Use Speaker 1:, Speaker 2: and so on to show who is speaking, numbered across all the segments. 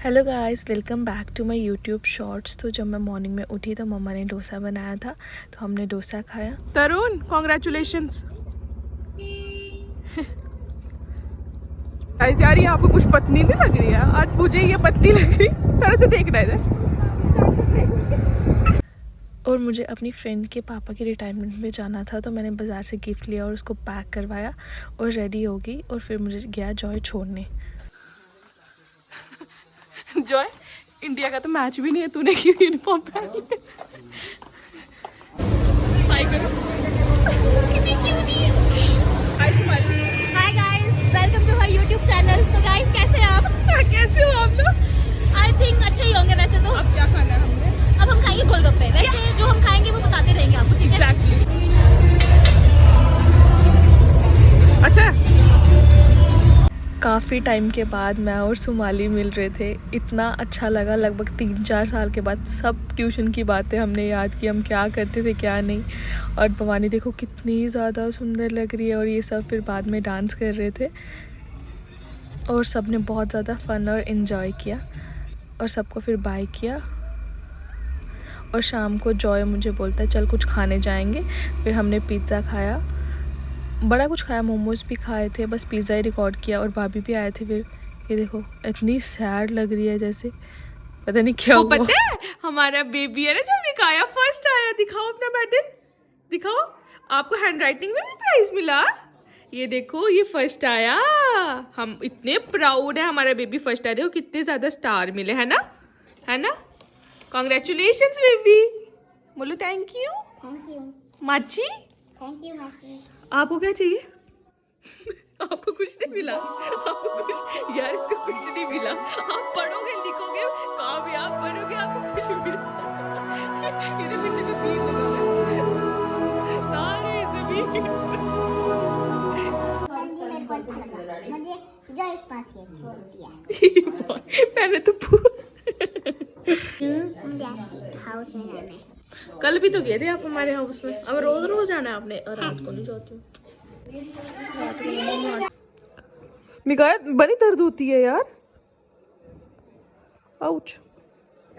Speaker 1: Hello guys, welcome back to my YouTube shorts. तो जब मैं मॉर्निंग में उठी तो मम्मा ने डोसा बनाया था, तो हमने डोसा खाया।
Speaker 2: तरुण, कॉन्ग्रेचुलेशंस। गाइस यार, ये आपको कुछ पतली नहीं लग रही है? आज मुझे ये पतली लग रही। थोड़ा सा देखना इधर।
Speaker 1: और मुझे अपनी फ्रेंड के पापा की रिटायरमेंट में जाना था, तो मैंने बाज़ार से गिफ्ट लिया और उसको पैक करवाया और रेडी हो गई और फिर मुझे गया जॉय छोड़ने।
Speaker 2: जॉय, इंडिया का तो मैच भी नहीं है, तूने क्यों यूनिफॉर्म पहन ली? हाय करो।
Speaker 3: Hi guys, welcome to my YouTube channel. So guys, कैसे हैं आप?
Speaker 2: कैसे हो आप लोग?
Speaker 3: आई थिंक अच्छे ही होंगे वैसे तो।
Speaker 2: अब क्या खाना है हमने?
Speaker 3: अब हम खाएंगे गोलगप्पे। वैसे जो हम खाएंगे वो बताते रहेंगे आपको, ठीक है?
Speaker 2: एग्जैक्टली। अच्छा,
Speaker 1: काफ़ी टाइम के बाद मैं और सुमाली मिल रहे थे। इतना अच्छा लगा। लगभग 3-4 साल के बाद सब ट्यूशन की बातें हमने याद की, हम क्या करते थे क्या नहीं। और भवानी देखो कितनी ज़्यादा सुंदर लग रही है। और ये सब फिर बाद में डांस कर रहे थे और सब ने बहुत ज़्यादा फ़न और इन्जॉय किया और सबको फिर बाय किया। और शाम को जॉय मुझे बोलता है चल कुछ खाने जाएंगे। फिर हमने पिज़्ज़ा खाया, बड़ा कुछ खाया, मोमोज भी खाए थे, बस पिज़्ज़ा ही रिकॉर्ड किया। और भाभी भी आए थे। फिर ये देखो इतनी सैड लग रही है, जैसे पता नहीं क्या
Speaker 2: वो
Speaker 1: हुआ।
Speaker 2: पता है हमारा बेबी है ना जो निकाया फर्स्ट आया। दिखाओ अपना मेडल, दिखाओ। आपको हैंडराइटिंग में भी प्राइज मिला। ये देखो, ये फर्स्ट आया। हम इतने प्राउड है, हमारा बेबी फर्स्ट आया। देखो कितने ज्यादा स्टार मिले, है ना? है ना? Congratulations baby. बोलो थैंक यू।
Speaker 3: Thank you.
Speaker 2: माची,
Speaker 3: थैंक यू मासी।
Speaker 2: आपको क्या चाहिए? आपको कुछ नहीं मिला? आपको कुछ, यार इसको कुछ नहीं मिला। आप पढ़ोगे लिखोगे कामयाब बनोगे, आपको कुछ मिल जाएगा। इधर पीछे को बीन लगा सारे जमीन।
Speaker 3: मुझे जो इस पास ये छोड़ दिया।
Speaker 2: मैंने तो
Speaker 3: हाउस में जाना है।
Speaker 2: कल भी तो गए थे आप हमारे हाउस में। अब रोज रोज जाना है आपने? और रात को नहीं जाती हूँ। निकाय बड़ी दर्द होती है यार। आउच।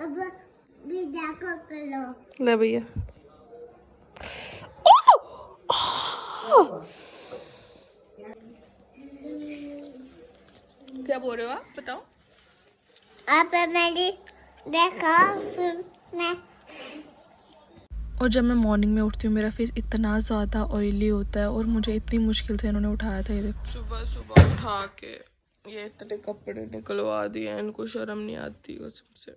Speaker 3: अब भी जाकर कर लो।
Speaker 2: ले भैया। क्या बोल रहे हो आप? बताओ।
Speaker 3: आप मेरी देखो, फिर मैं
Speaker 1: और जब मैं मॉर्निंग में उठती हूँ मेरा फेस इतना ज़्यादा ऑयली होता है और मुझे इतनी मुश्किल से इन्होंने उठाया था। ये देखो
Speaker 2: सुबह सुबह उठा के ये इतने कपड़े निकलवा दिए, इनको शर्म नहीं आती कसम से।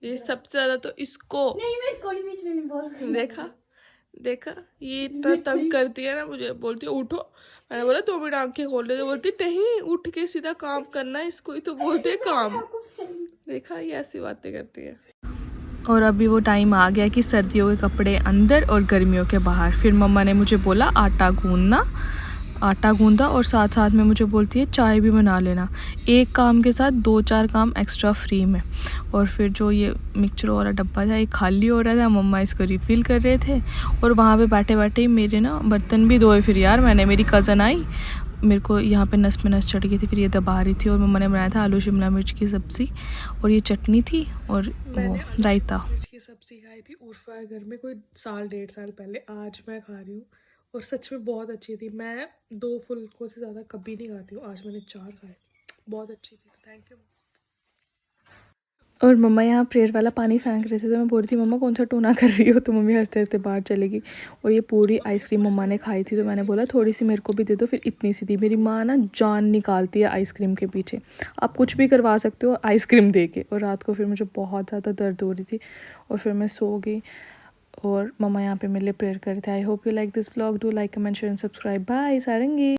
Speaker 2: ये सबसे ज्यादा तो इसको
Speaker 3: नहीं, मेरे कोई बीच में नहीं बोल।
Speaker 2: देखा देखा, ये इतना तंग करती है ना मुझे। बोलती है उठो, मैंने बोला 2 मिनट आंखें खोल ले। तो बोलती नहीं, उठ के सीधा काम करना है इसको ही तो बोलते हैं काम। देखा, ये ऐसी बातें करती है।
Speaker 1: और अभी वो टाइम आ गया कि सर्दियों के कपड़े अंदर और गर्मियों के बाहर। फिर मम्मा ने मुझे बोला आटा गूंदना, आटा गूंदा और साथ साथ में मुझे बोलती है चाय भी बना लेना। एक काम के साथ 2-4 काम एक्स्ट्रा फ्री में। और फिर जो ये मिक्सचर वाला डब्बा था ये खाली हो रहा था, मम्मा इसको रिफ़िल कर रहे थे। और वहाँ पे बैठे बैठे ही मेरे ना बर्तन भी धोए। फिर यार मैंने, मेरी कज़न आई, मेरे को यहाँ पे नस में नस चढ़ गई थी। फिर ये दबा रही थी और मम्मा ने बनाया था आलू शिमला मिर्च की सब्ज़ी और ये चटनी थी और वो रायता।
Speaker 2: मिर्च की सब्जी खाई थी उर्फा के घर में कोई 1.5 साल पहले। आज मैं खा रही हूँ और सच में बहुत अच्छी थी। मैं 2 फुल्कों से ज़्यादा कभी नहीं खाती हूँ, आज मैंने 4 खाए। बहुत अच्छी थी, तो थैंक यू।
Speaker 1: और मम्मा यहाँ प्रेयर वाला पानी फेंक रहे थे, तो मैं बोल रही थी मम्मा कौन सा टूना कर रही हो, तो मम्मी हंसते हंसते बाहर चलेगी। और ये पूरी आइसक्रीम मम्मा ने खाई थी, तो मैंने बोला थोड़ी सी मेरे को भी दे दो। फिर इतनी सी थी। मेरी माँ ना जान निकालती है आइसक्रीम के पीछे। आप कुछ भी करवा सकते हो आइसक्रीम दे के। और रात को फिर मुझे बहुत ज़्यादा दर्द हो रही थी और फिर मैं सो गई। और मम्मा यहाँ पे मेरे लिए प्रेयर कर रहे थे। I hope you like this vlog. Do like, comment, share and subscribe. Bye sarangi.